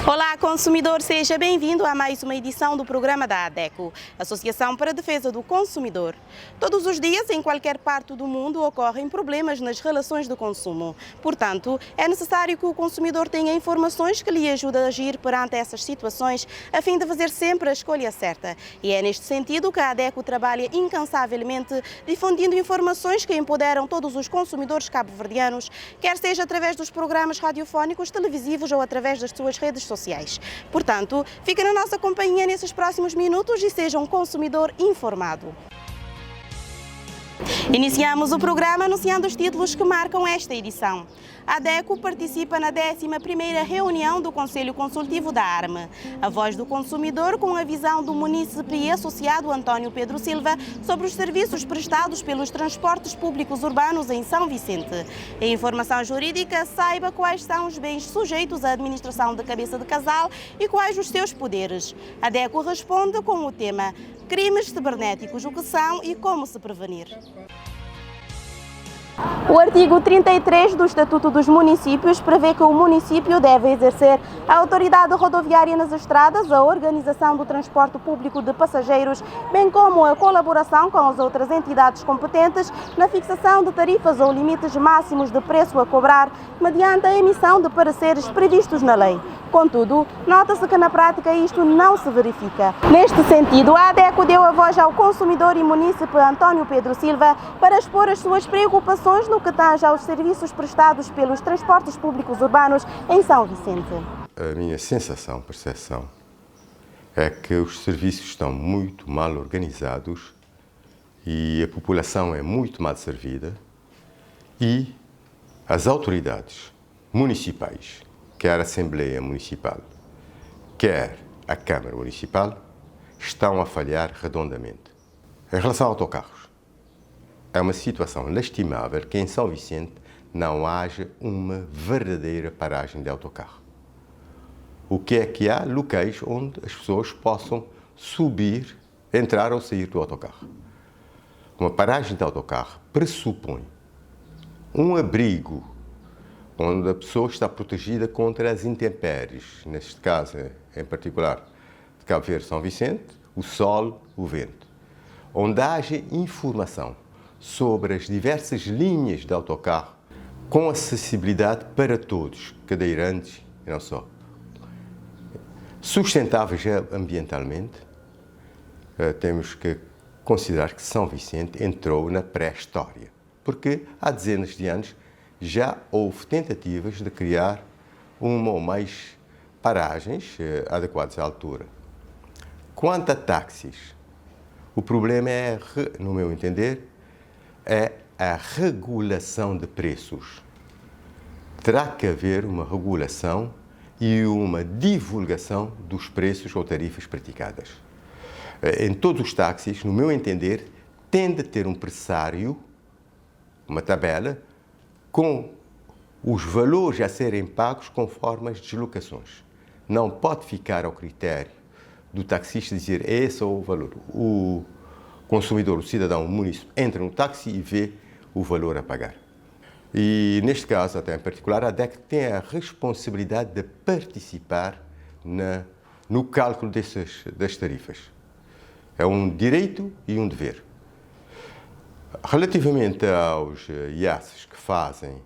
Olá, consumidor, seja bem-vindo a mais uma edição do programa da ADECO, Associação para a Defesa do Consumidor. Todos os dias, em qualquer parte do mundo, ocorrem problemas nas relações de consumo. Portanto, é necessário que o consumidor tenha informações que lhe ajudem a agir perante essas situações, a fim de fazer sempre a escolha certa. E é neste sentido que a ADECO trabalha incansavelmente, difundindo informações que empoderam todos os consumidores cabo-verdianos, quer seja através dos programas radiofónicos, televisivos ou através das suas redes sociais. Portanto, fique na nossa companhia nesses próximos minutos e seja um consumidor informado. Iniciamos o programa anunciando os títulos que marcam esta edição. A ADECO participa na 11ª reunião do Conselho Consultivo da ARME. A voz do consumidor com a visão do munícipe e associado António Pedro Silva sobre os serviços prestados pelos transportes públicos urbanos em São Vicente. Em informação jurídica, saiba quais são os bens sujeitos à administração de cabeça de casal e quais os seus poderes. A ADECO responde com o tema Crimes cibernéticos, o que são e como se prevenir. O artigo 33 do Estatuto dos Municípios prevê que o município deve exercer a autoridade rodoviária nas estradas, a organização do transporte público de passageiros, bem como a colaboração com as outras entidades competentes na fixação de tarifas ou limites máximos de preço a cobrar, mediante a emissão de pareceres previstos na lei. Contudo, nota-se que na prática isto não se verifica. Neste sentido, a ADECO deu a voz ao consumidor e munícipe António Pedro Silva para expor as suas preocupações no que tange aos serviços prestados pelos transportes públicos urbanos em São Vicente. A minha sensação, percepção, é que os serviços estão muito mal organizados e a população é muito mal servida e as autoridades municipais, quer a Assembleia Municipal, quer a Câmara Municipal, estão a falhar redondamente. Em relação a autocarros, é uma situação lastimável que em São Vicente não haja uma verdadeira paragem de autocarro. O que é que há? Locais onde as pessoas possam subir, entrar ou sair do autocarro. Uma paragem de autocarro pressupõe um abrigo onde a pessoa está protegida contra as intempéries, neste caso, em particular, de Cabo Verde, São Vicente, o sol, o vento. Onde haja informação sobre as diversas linhas de autocarro com acessibilidade para todos, cadeirantes e não só. Sustentáveis ambientalmente, temos que considerar que São Vicente entrou na pré-história, porque há dezenas de anos já houve tentativas de criar uma ou mais paragens adequadas à altura. Quanto a táxis, o problema é, no meu entender, é a regulação de preços. Terá que haver uma regulação e uma divulgação dos preços ou tarifas praticadas. Em todos os táxis, no meu entender, tende a ter um pressário, uma tabela, com os valores a serem pagos conforme as deslocações. Não pode ficar ao critério do taxista dizer esse é o valor. O consumidor, o cidadão, o munícipe, entra no táxi e vê o valor a pagar. E, neste caso, até em particular, a ADECO tem a responsabilidade de participar no cálculo das tarifas. É um direito e um dever. Relativamente aos IACs que fazem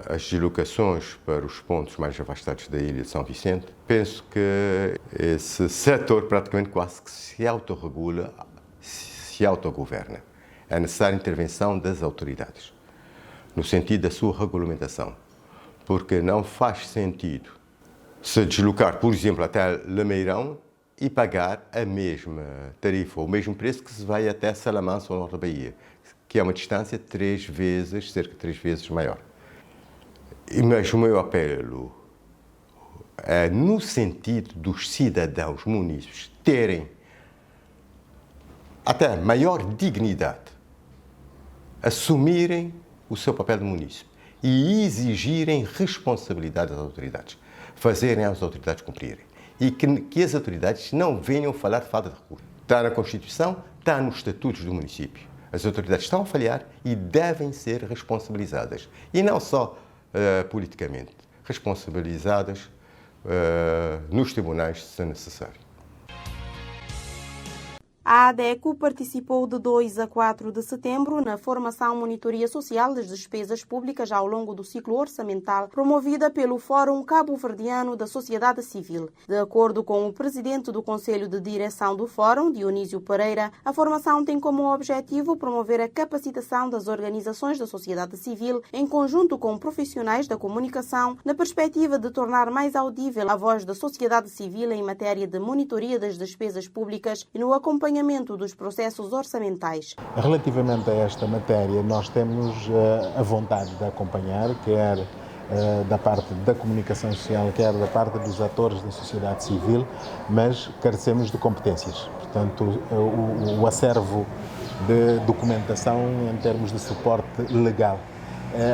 as deslocações para os pontos mais afastados da ilha de São Vicente, penso que esse setor praticamente quase que se autorregula, se autogoverna. É necessária a intervenção das autoridades, no sentido da sua regulamentação, porque não faz sentido se deslocar, por exemplo, até Lameirão e pagar a mesma tarifa, ou o mesmo preço que se vai até Salamanca ou Norte da Bahia, que é uma distância cerca de 3 vezes maior. Mas o meu apelo é no sentido dos cidadãos munícipes terem até maior dignidade, assumirem o seu papel de munícipe e exigirem responsabilidade das autoridades, fazerem as autoridades cumprirem. E que as autoridades não venham falar de falta de recursos. Está na Constituição, está nos estatutos do município. As autoridades estão a falhar e devem ser responsabilizadas. E não só politicamente, responsabilizadas nos tribunais, se necessário. A ADECO participou de 2 a 4 de setembro na formação Monitoria Social das Despesas Públicas ao longo do ciclo orçamental, promovida pelo Fórum Cabo-Verdiano da Sociedade Civil. De acordo com o presidente do Conselho de Direção do Fórum, Dionísio Pereira, a formação tem como objetivo promover a capacitação das organizações da sociedade civil em conjunto com profissionais da comunicação, na perspectiva de tornar mais audível a voz da sociedade civil em matéria de monitoria das despesas públicas e no acompanhamento dos processos orçamentais. Relativamente a esta matéria, nós temos a vontade de acompanhar, quer da parte da comunicação social, quer da parte dos atores da sociedade civil, mas carecemos de competências. Portanto, o acervo de documentação em termos de suporte legal,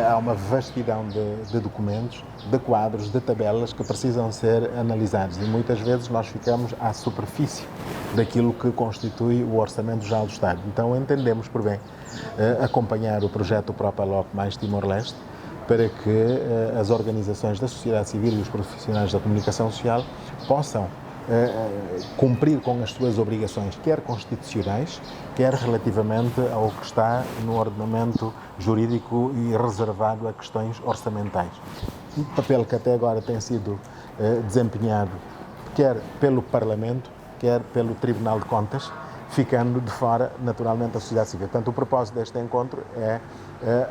há uma vastidão de documentos, de quadros, de tabelas que precisam ser analisados e muitas vezes nós ficamos à superfície daquilo que constitui o Orçamento Geral do Estado. Então entendemos por bem acompanhar o projeto Propaloc mais Timor-Leste para que as organizações da sociedade civil e os profissionais da comunicação social possam cumprir com as suas obrigações, quer constitucionais, quer relativamente ao que está no ordenamento jurídico e reservado a questões orçamentais. Um papel que até agora tem sido desempenhado quer pelo Parlamento, quer pelo Tribunal de Contas, ficando de fora, naturalmente, a sociedade civil. Portanto, o propósito deste encontro é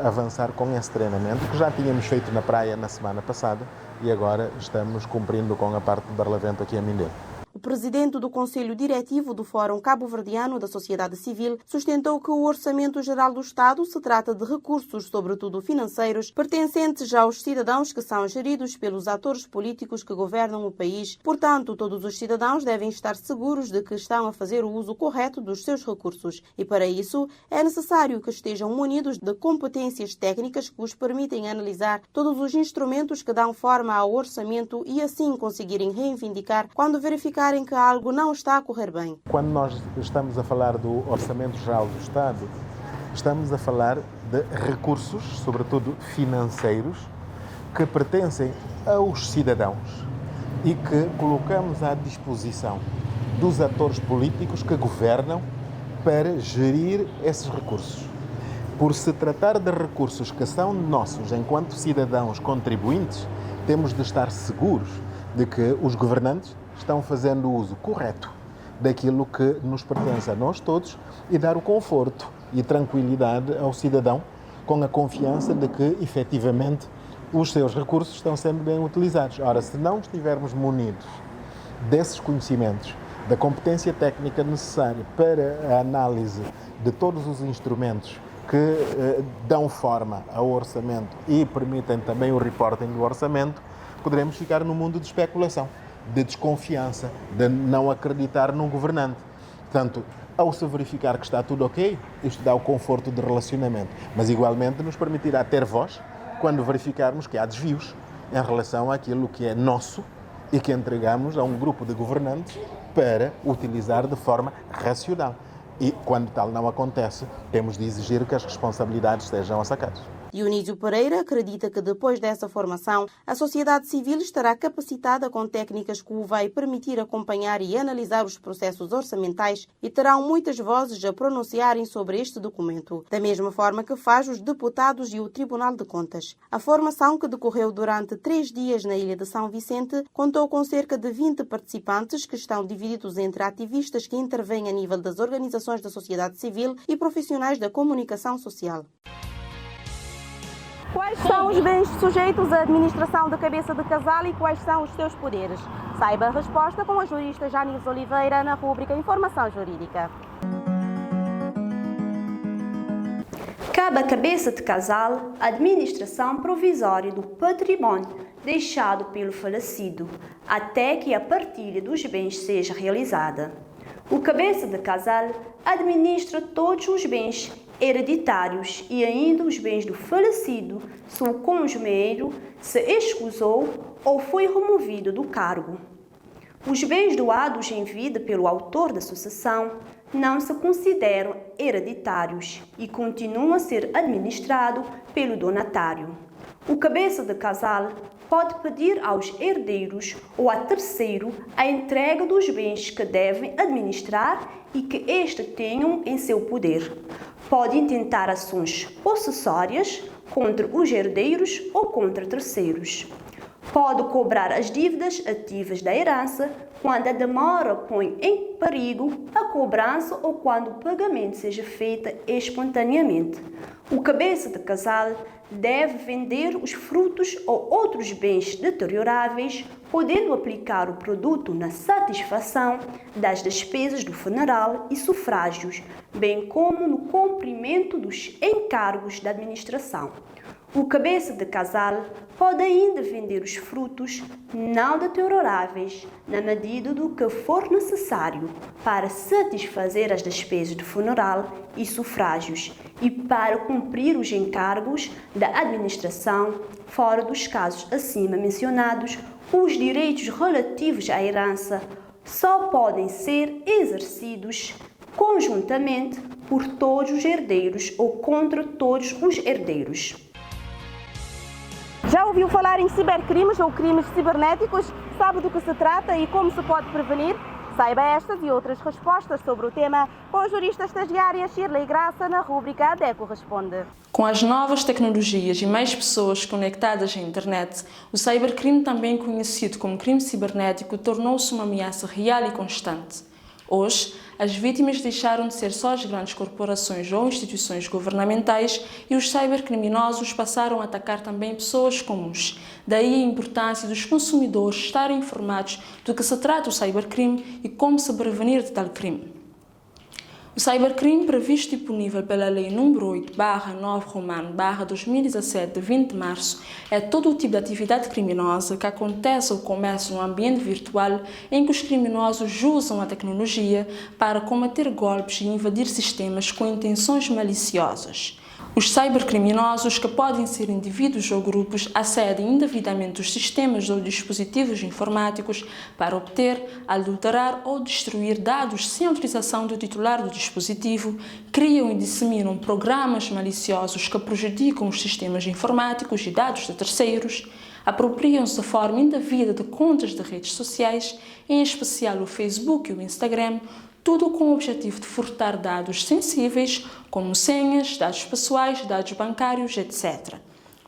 avançar com esse treinamento, que já tínhamos feito na praia na semana passada e agora estamos cumprindo com a parte de Barlavento aqui em Mindelo. O presidente do Conselho Diretivo do Fórum Cabo-Verdiano da Sociedade Civil sustentou que o Orçamento Geral do Estado se trata de recursos, sobretudo financeiros, pertencentes aos cidadãos que são geridos pelos atores políticos que governam o país. Portanto, todos os cidadãos devem estar seguros de que estão a fazer o uso correto dos seus recursos. E para isso, é necessário que estejam munidos de competências técnicas que os permitem analisar todos os instrumentos que dão forma ao orçamento e assim conseguirem reivindicar quando verificar em que algo não está a correr bem. Quando nós estamos a falar do Orçamento Geral do Estado, estamos a falar de recursos, sobretudo financeiros, que pertencem aos cidadãos e que colocamos à disposição dos atores políticos que governam para gerir esses recursos. Por se tratar de recursos que são nossos enquanto cidadãos contribuintes, temos de estar seguros de que os governantes estão fazendo o uso correto daquilo que nos pertence a nós todos e dar o conforto e tranquilidade ao cidadão com a confiança de que, efetivamente, os seus recursos estão sendo bem utilizados. Ora, se não estivermos munidos desses conhecimentos, da competência técnica necessária para a análise de todos os instrumentos que dão forma ao orçamento e permitem também o reporting do orçamento, poderemos ficar num mundo de especulação, de desconfiança, de não acreditar num governante. Portanto, ao se verificar que está tudo ok, isto dá o conforto de relacionamento, mas igualmente nos permitirá ter voz quando verificarmos que há desvios em relação àquilo que é nosso e que entregamos a um grupo de governantes para utilizar de forma racional. E quando tal não acontece, temos de exigir que as responsabilidades sejam assacadas. Dionísio Pereira acredita que depois dessa formação, a sociedade civil estará capacitada com técnicas que o vai permitir acompanhar e analisar os processos orçamentais e terão muitas vozes a pronunciarem sobre este documento, da mesma forma que faz os deputados e o Tribunal de Contas. A formação, que decorreu durante 3 dias na Ilha de São Vicente, contou com cerca de 20 participantes que estão divididos entre ativistas que intervêm a nível das organizações da sociedade civil e profissionais da comunicação social. Quais são os bens sujeitos à administração da cabeça de casal e quais são os seus poderes? Saiba a resposta com a jurista Janice Oliveira na rúbrica Informação Jurídica. Cabe à cabeça de casal a administração provisória do património deixado pelo falecido, até que a partilha dos bens seja realizada. O cabeça de casal administra todos os bens hereditários e ainda os bens do falecido se o conjumeiro se escusou ou foi removido do cargo. Os bens doados em vida pelo autor da sucessão não se consideram hereditários e continuam a ser administrados pelo donatário. O cabeça de casal pode pedir aos herdeiros ou a terceiro a entrega dos bens que devem administrar e que este tenham em seu poder. Pode intentar ações possessórias contra os herdeiros ou contra terceiros. Pode cobrar as dívidas ativas da herança quando a demora põe em perigo a cobrança ou quando o pagamento seja feito espontaneamente. O cabeça de casal deve vender os frutos ou outros bens deterioráveis, podendo aplicar o produto na satisfação das despesas do funeral e sufrágios, bem como no cumprimento dos encargos da administração. O cabeça de casal pode ainda vender os frutos não deterioráveis na medida do que for necessário para satisfazer as despesas de funeral e sufrágios e para cumprir os encargos da administração. Fora dos casos acima mencionados, os direitos relativos à herança só podem ser exercidos conjuntamente por todos os herdeiros ou contra todos os herdeiros. Já ouviu falar em cibercrimes ou crimes cibernéticos? Sabe do que se trata e como se pode prevenir? Saiba estas e outras respostas sobre o tema com a jurista estagiária Shirley Graça na rúbrica ADECO Responde. Com as novas tecnologias e mais pessoas conectadas à internet, o cybercrime, também conhecido como crime cibernético, tornou-se uma ameaça real e constante. Hoje, as vítimas deixaram de ser só as grandes corporações ou instituições governamentais e os cybercriminosos passaram a atacar também pessoas comuns. Daí a importância dos consumidores estarem informados do que se trata o cybercrime e como se prevenir de tal crime. O cybercrime, previsto e punível pela Lei nº 8/9 /2017, de 20 de março, é todo o tipo de atividade criminosa que acontece ou começa no ambiente virtual em que os criminosos usam a tecnologia para cometer golpes e invadir sistemas com intenções maliciosas. Os cybercriminosos, que podem ser indivíduos ou grupos, acedem indevidamente aos sistemas ou dispositivos informáticos para obter, adulterar ou destruir dados sem autorização do titular do dispositivo, criam e disseminam programas maliciosos que prejudicam os sistemas informáticos e dados de terceiros, apropriam-se de forma indevida de contas de redes sociais, em especial o Facebook e o Instagram, tudo com o objetivo de furtar dados sensíveis, como senhas, dados pessoais, dados bancários, etc.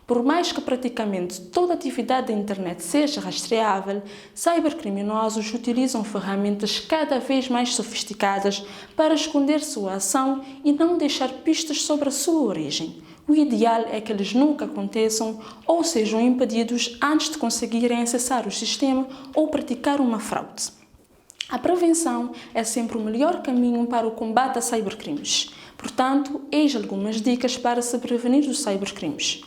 Por mais que praticamente toda atividade da internet seja rastreável, cybercriminosos utilizam ferramentas cada vez mais sofisticadas para esconder sua ação e não deixar pistas sobre a sua origem. O ideal é que eles nunca aconteçam ou sejam impedidos antes de conseguirem acessar o sistema ou praticar uma fraude. A prevenção é sempre o melhor caminho para o combate a cybercrimes. Portanto, eis algumas dicas para se prevenir dos cybercrimes.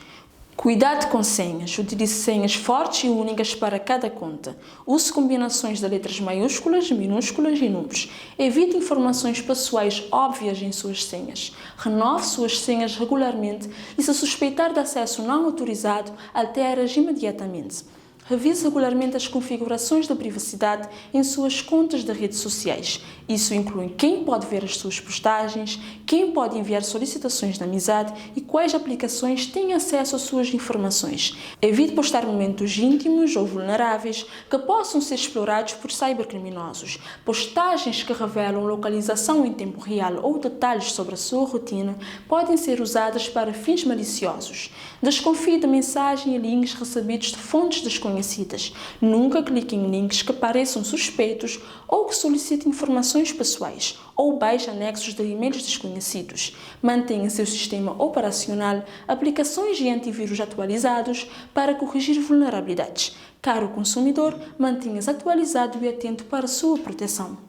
Cuidado com senhas. Utilize senhas fortes e únicas para cada conta. Use combinações de letras maiúsculas, minúsculas e números. Evite informações pessoais óbvias em suas senhas. Renove suas senhas regularmente e, se suspeitar de acesso não autorizado, altere-as imediatamente. Revise regularmente as configurações da privacidade em suas contas de redes sociais. Isso inclui quem pode ver as suas postagens, quem pode enviar solicitações de amizade e quais aplicações têm acesso às suas informações. Evite postar momentos íntimos ou vulneráveis que possam ser explorados por cybercriminosos. Postagens que revelam localização em tempo real ou detalhes sobre a sua rotina podem ser usadas para fins maliciosos. Desconfie de mensagens e links recebidos de fontes desconhecidas. Nunca clique em links que pareçam suspeitos ou que solicitem informações pessoais ou baixe anexos de e-mails desconhecidos. Mantenha seu sistema operacional, aplicações e antivírus atualizados para corrigir vulnerabilidades. Caro consumidor, mantenha-se atualizado e atento para a sua proteção.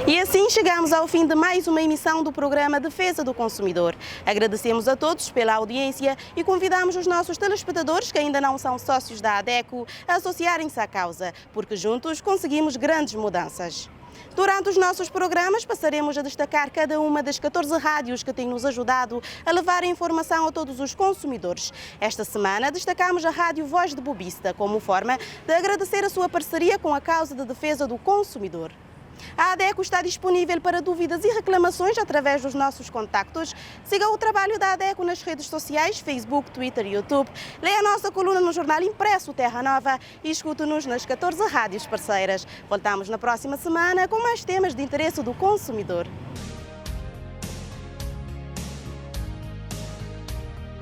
E assim chegamos ao fim de mais uma emissão do programa Defesa do Consumidor. Agradecemos a todos pela audiência e convidamos os nossos telespectadores que ainda não são sócios da ADECO a associarem-se à causa, porque juntos conseguimos grandes mudanças. Durante os nossos programas passaremos a destacar cada uma das 14 rádios que têm nos ajudado a levar a informação a todos os consumidores. Esta semana destacamos a Rádio Voz de Bobista como forma de agradecer a sua parceria com a causa de defesa do consumidor. A ADECO está disponível para dúvidas e reclamações através dos nossos contactos. Siga o trabalho da ADECO nas redes sociais, Facebook, Twitter e YouTube. Leia a nossa coluna no jornal impresso Terra Nova e escute-nos nas 14 rádios parceiras. Voltamos na próxima semana com mais temas de interesse do consumidor.